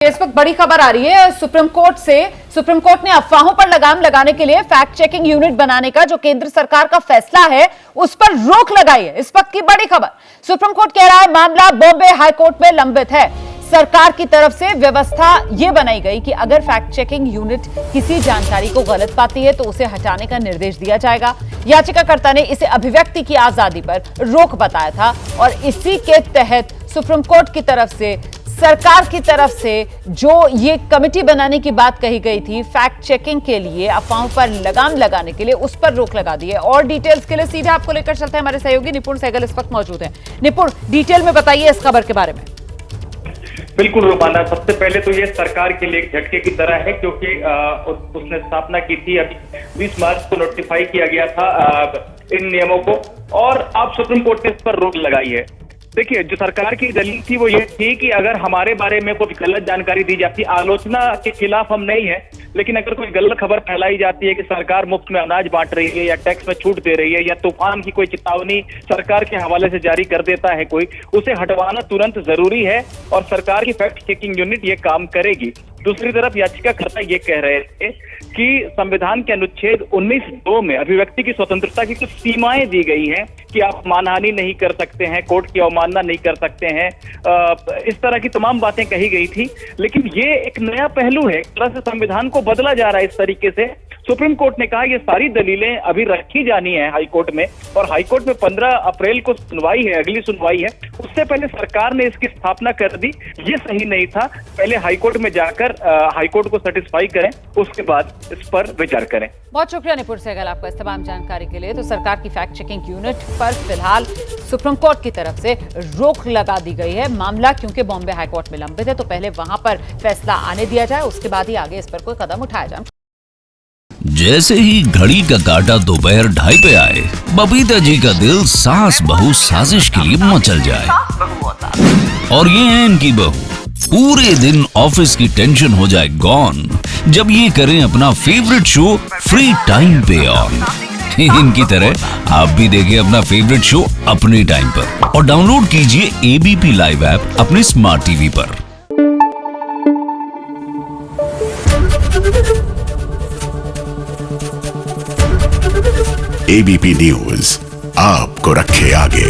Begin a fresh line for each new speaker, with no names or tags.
इस वक्त बड़ी खबर आ रही है सुप्रीम कोर्ट से। सुप्रीम कोर्ट ने अफवाहों पर लगाम लगाने के लिए फैक्ट चेकिंग यूनिट बनाने का जो केंद्र सरकार का फैसला है उस पर रोक लगाई है। इस वक्त की बड़ी खबर, सुप्रीम कोर्ट कह रहा है मामला बॉम्बे हाई कोर्ट में लंबित है। सरकार की तरफ से व्यवस्था यह बनाई गई कि अगर फैक्ट चेकिंग यूनिट किसी जानकारी को गलत पाती है तो उसे हटाने का निर्देश दिया जाएगा। याचिकाकर्ता ने इसे अभिव्यक्ति की आजादी पर रोक बताया था और इसी के तहत सुप्रीम कोर्ट की तरफ से सरकार की तरफ से जो ये कमेटी बनाने की बात कही गई थी फैक्ट चेकिंग के लिए, अफवाहों पर लगाम लगाने के लिए, उस पर रोक लगा दी है। और डिटेल्स के लिए सीधे आपको लेकर चलते हैं, हमारे सहयोगी निपुण सहगल इस वक्त मौजूद हैं। निपुण, डिटेल में बताइए इस खबर के बारे में।
बिल्कुल रूपाना, सबसे पहले तो ये सरकार के लिए एक झटके की तरह है क्योंकि उसने स्थापना की थी, अभी 20 मार्च को नोटिफाई किया गया था इन नियमों को और अब सुप्रीम कोर्ट ने इस पर रोक लगाई है। देखिए, जो सरकार की दलील थी वो ये थी कि अगर हमारे बारे में कोई गलत जानकारी दी जाती, आलोचना के खिलाफ हम नहीं है, लेकिन अगर कोई गलत खबर फैलाई जाती है कि सरकार मुफ्त में अनाज बांट रही है या टैक्स में छूट दे रही है या तूफान की कोई चेतावनी सरकार के हवाले से जारी कर देता है कोई, उसे हटवाना तुरंत जरूरी है और सरकार की फैक्ट चेकिंग यूनिट ये काम करेगी। दूसरी तरफ याचिकाकर्ता ये कह रहे थे कि संविधान के अनुच्छेद 19(2) में अभिव्यक्ति की स्वतंत्रता की कुछ सीमाएं दी गई हैं कि आप मानहानि नहीं कर सकते हैं, कोर्ट की अवमानना नहीं कर सकते हैं, इस तरह की तमाम बातें कही गई थी। लेकिन ये एक नया पहलू है, एक तरह से संविधान को बदला जा रहा है इस तरीके से। सुप्रीम कोर्ट ने कहा ये सारी दलीलें अभी रखी जानी है हाई कोर्ट में और हाई कोर्ट में 15 अप्रैल को सुनवाई है, अगली सुनवाई है। उससे पहले सरकार ने इसकी स्थापना कर दी, ये सही नहीं था। पहले हाई कोर्ट में जाकर हाई कोर्ट को सेटिस्फाई करें, उसके बाद इस पर विचार करें।
बहुत शुक्रिया निपुण सहगल आपका इस तमाम जानकारी के लिए। तो सरकार की फैक्ट चेकिंग यूनिट पर फिलहाल सुप्रीम कोर्ट की तरफ से रोक लगा दी गई है। मामला क्योंकि बॉम्बे हाई कोर्ट में लंबित है तो पहले वहां पर फैसला आने दिया जाए, उसके बाद ही आगे इस पर कोई कदम उठाया जाए।
जैसे ही घड़ी का काटा दोपहर 2:30 पे आए, बबीता जी का दिल सास बहू साजिश के लिए मचल जाए। और ये है इनकी बहू, पूरे दिन ऑफिस की टेंशन हो जाए गॉन जब ये करें अपना फेवरेट शो फ्री टाइम पे ऑन। इनकी तरह आप भी देखिए अपना फेवरेट शो अपने टाइम पर और डाउनलोड कीजिए एबीपी लाइव ऐप अपने स्मार्ट टीवी पर।
एबीपी न्यूज आपको रखे आगे।